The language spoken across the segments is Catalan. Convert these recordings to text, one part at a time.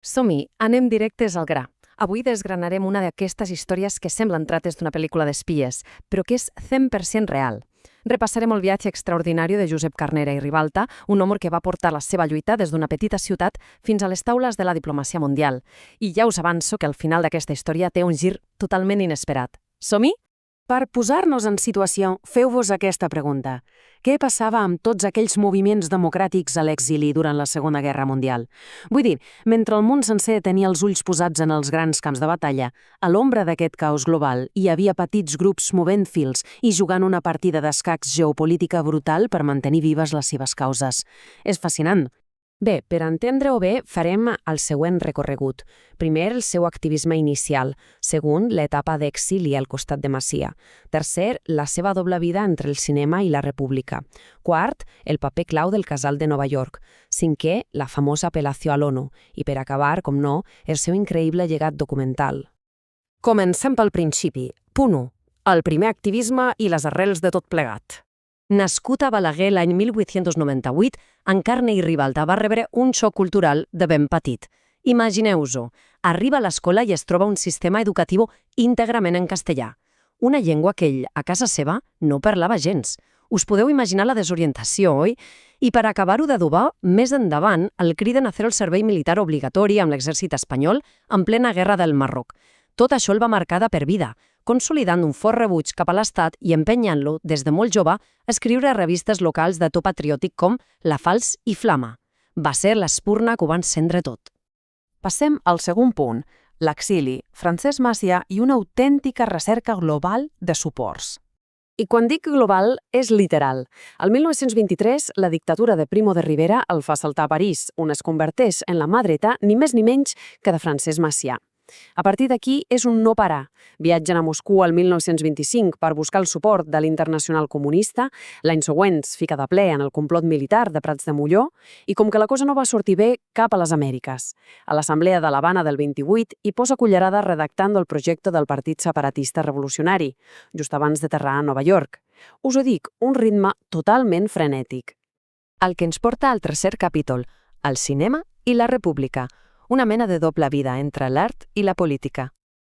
Som-hi, anem directes al gra. Avui desgranarem una d'aquestes històries que semblen trates d'una pel·lícula d'espies, però que és 100% real. Repassarem el viatge extraordinari de Josep Carnera i Ribalta, un home que va portar la seva lluita des d'una petita ciutat fins a les taules de la diplomàcia mundial. I ja us avanço que el final d'aquesta història té un gir totalment inesperat. Som-hi? Per posar-nos en situació, feu-vos aquesta pregunta. Què passava amb tots aquells moviments democràtics a l'exili durant la Segona Guerra Mundial? Vull dir, mentre el món sencer tenia els ulls posats en els grans camps de batalla, a l'ombra d'aquest caos global hi havia petits grups movent fils i jugant una partida d'escacs geopolítica brutal per mantenir vives les seves causes. És fascinant. Bé, per entendre-ho bé, farem el següent recorregut. Primer, el seu activisme inicial. Segon, l'etapa d'exili al costat de Macià. Tercer, la seva doble vida entre el cinema i la república. Quart, el paper clau del casal de Nova York. Cinquè, la famosa apel·lació a l'ONU. I per acabar, com no, el seu increïble llegat documental. Comencem pel principi. Punt 1. El primer activisme i les arrels de tot plegat. Nascut a Balaguer l'any 1898, en Carner i Ribalta va rebre un xoc cultural de ben petit. Imagineu-ho, arriba a l'escola i es troba un sistema educatiu íntegrament en castellà. Una llengua que ell, a casa seva, no parlava gens. Us podeu imaginar la desorientació, oi? I per acabar-ho d'adobar, més endavant el criden a fer el servei militar obligatori amb l'exèrcit espanyol en plena guerra del Marroc. Tot això el va marcar de per vida, consolidant un fort rebuig cap a l'Estat i empenyant-lo, des de molt jove, a escriure a revistes locals de to patriòtic com La Falç i Flama. Va ser l'espurna que ho va encendre tot. Passem al segon punt, l'exili, Francesc Macià i una autèntica recerca global de suports. I quan dic global, és literal. El 1923, la dictadura de Primo de Rivera el fa saltar a París, on es converteix en la mà dreta ni més ni menys que de Francesc Macià. A partir d'aquí és un no parar. Viatgen a Moscou el 1925 per buscar el suport de l'Internacional Comunista, l'any següent es fica de ple en el complot militar de Prats de Molló i com que la cosa no va sortir bé, cap a les Amèriques. A l'Assemblea de l'Havana del 28 hi posa cullerada redactant el projecte del Partit Separatista Revolucionari, just abans d'aterrar a Nova York. Us ho dic, un ritme totalment frenètic. El que ens porta al tercer capítol, el cinema i la república, una mena de doble vida entre l'art i la política.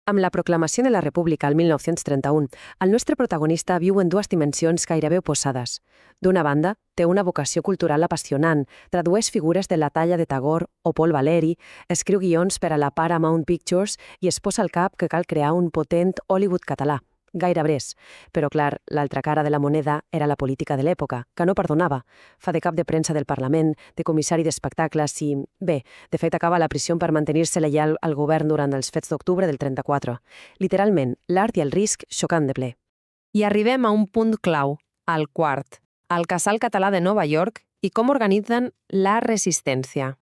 Amb la proclamació de la República el 1931, el nostre protagonista viu en dues dimensions gairebé oposades. D'una banda, té una vocació cultural apassionant, tradueix figures de la talla de Tagore o Paul Valéry, escriu guions per a la Paramount Pictures i es posa al cap que cal crear un potent Hollywood català. Gaire bres. Però, clar, l'altra cara de la moneda era la política de l'època, que no perdonava. Fa de cap de premsa del Parlament, de comissari d'espectacles i, bé, de fet acaba a la presó per mantenir-se lleial al govern durant els fets d'octubre del 34. Literalment, l'art i el risc xocant de ple. I arribem a un punt clau, al quart, al Casal Català de Nova York i com organitzen la resistència.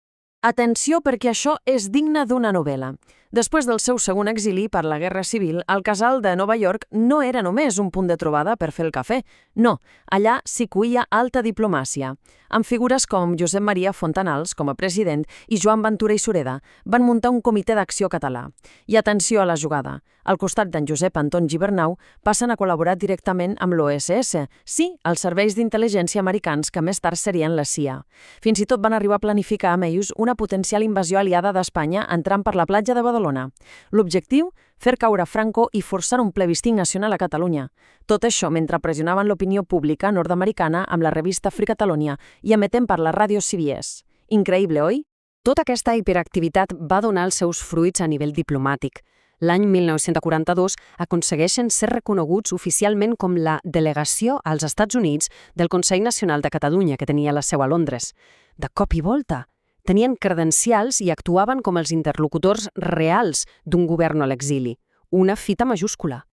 Atenció, perquè això és digne d'una novel·la. Després del seu segon exili per la Guerra Civil, el casal de Nova York no era només un punt de trobada per fer el cafè. No, allà s'hi cuia alta diplomàcia. Amb figures com Josep Maria Fontanals com a president i Joan Ventura i Sureda van muntar un comitè d'acció català. I atenció a la jugada. Al costat d'en Josep Anton Gibernau passen a col·laborar directament amb l'OSS, sí, els serveis d'intel·ligència americans que més tard serien la CIA. Fins i tot van arribar a planificar amb ells una potencial invasió aliada d'Espanya entrant per la platja de Badalona. L'objectiu? Fer caure Franco i forçar un plebiscit nacional a Catalunya. Tot això mentre pressionaven l'opinió pública nord-americana amb la revista Free Catalonia i emetent per la ràdio CBS. Increïble, oi? Tota aquesta hiperactivitat va donar els seus fruits a nivell diplomàtic. L'any 1942 aconsegueixen ser reconeguts oficialment com la delegació als Estats Units del Consell Nacional de Catalunya, que tenia la seu a Londres. De cop i volta, tenien credencials i actuaven com els interlocutors reals d'un govern a l'exili. Una fita majúscula.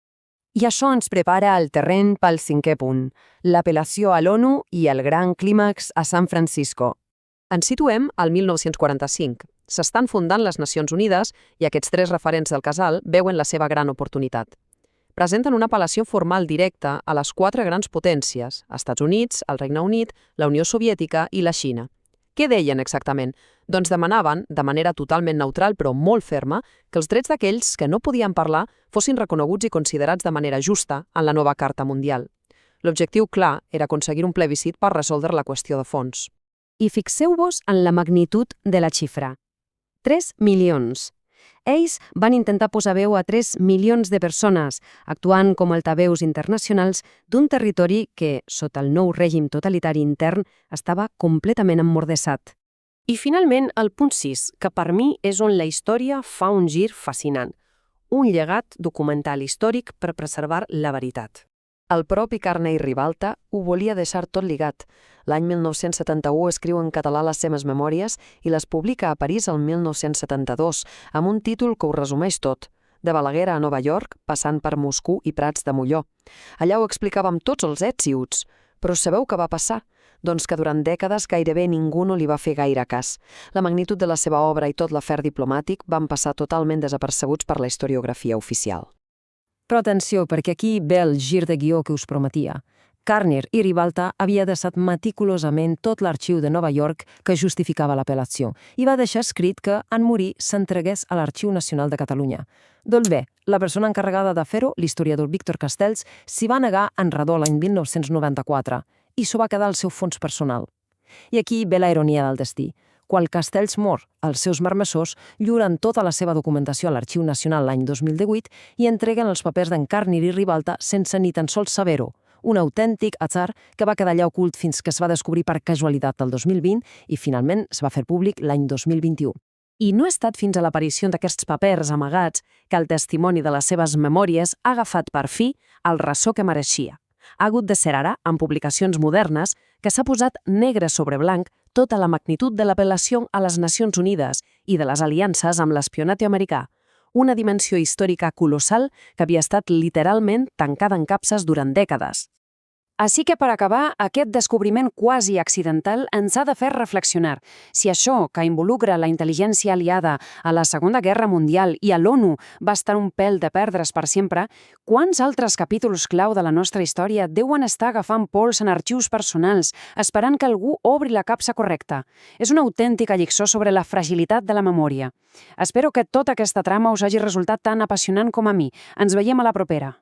I això ens prepara el terreny pel cinquè punt, l'apel·lació a l'ONU i el gran clímax a San Francisco. Ens situem al 1945. S'estan fundant les Nacions Unides i aquests tres referents del casal veuen la seva gran oportunitat. Presenten una apel·lació formal directa a les quatre grans potències, Estats Units, el Regne Unit, la Unió Soviètica i la Xina. Què deien exactament? Doncs demanaven, de manera totalment neutral però molt ferma, que els drets d'aquells que no podien parlar fossin reconeguts i considerats de manera justa en la nova Carta Mundial. L'objectiu clar era aconseguir un plebiscit per resoldre la qüestió de fons. I fixeu-vos en la magnitud de la xifra. 3 milions. Ells van intentar posar veu a 3 milions de persones, actuant com altaveus internacionals d'un territori que, sota el nou règim totalitari intern, estava completament emmordassat. I finalment, el punt 6, que per mi és on la història fa un gir fascinant. Un llegat documental històric per preservar la veritat. El propi Carner i Ribalta ho volia deixar tot ligat. L'any 1971 escriu en català les seves memòries i les publica a París el 1972, amb un títol que ho resumeix tot, de Balaguer a Nova York, passant per Moscou i Prats de Molló. Allà ho explicava amb tots els ets i uts. Però sabeu què va passar? Doncs que durant dècades gairebé ningú no li va fer gaire cas. La magnitud de la seva obra i tot l'afer diplomàtic van passar totalment desapercebuts per la historiografia oficial. Però atenció, perquè aquí ve el gir de guió que us prometia. Carner i Ribalta havia deixat meticulosament tot l'arxiu de Nova York que justificava l'apel·lació i va deixar escrit que, en morir, s'entregués a l'Arxiu Nacional de Catalunya. Doncs bé, la persona encarregada de fer-ho, l'historiador Víctor Castells, s'hi va negar en redó l'any 1994 i s'ho va quedar al seu fons personal. I aquí ve la ironia del destí. Quan Castells mor, els seus marmessors lliuren tota la seva documentació a l'Arxiu Nacional l'any 2018 i entreguen els papers d'en Carner i Ribalta sense ni tan sols saber-ho, un autèntic atzar que va quedar allà ocult fins que es va descobrir per casualitat el 2020 i finalment es va fer públic l'any 2021. I no ha estat fins a l'aparició d'aquests papers amagats que el testimoni de les seves memòries ha agafat per fi el ressò que mereixia. Ha hagut de ser ara, en publicacions modernes, que s'ha posat negre sobre blanc tota la magnitud de l'apel·lació a les Nacions Unides i de les aliances amb l'espionatge americà, una dimensió històrica colossal que havia estat literalment tancada en capses durant dècades. Així que, per acabar, aquest descobriment quasi accidental ens ha de fer reflexionar. Si això, que involucra la intel·ligència aliada a la Segona Guerra Mundial i a l'ONU, va estar un pèl de perdre's per sempre, quants altres capítols clau de la nostra història deuen estar agafant pols en arxius personals, esperant que algú obri la capsa correcta? És una autèntica lliçó sobre la fragilitat de la memòria. Espero que tota aquesta trama us hagi resultat tan apassionant com a mi. Ens veiem a la propera.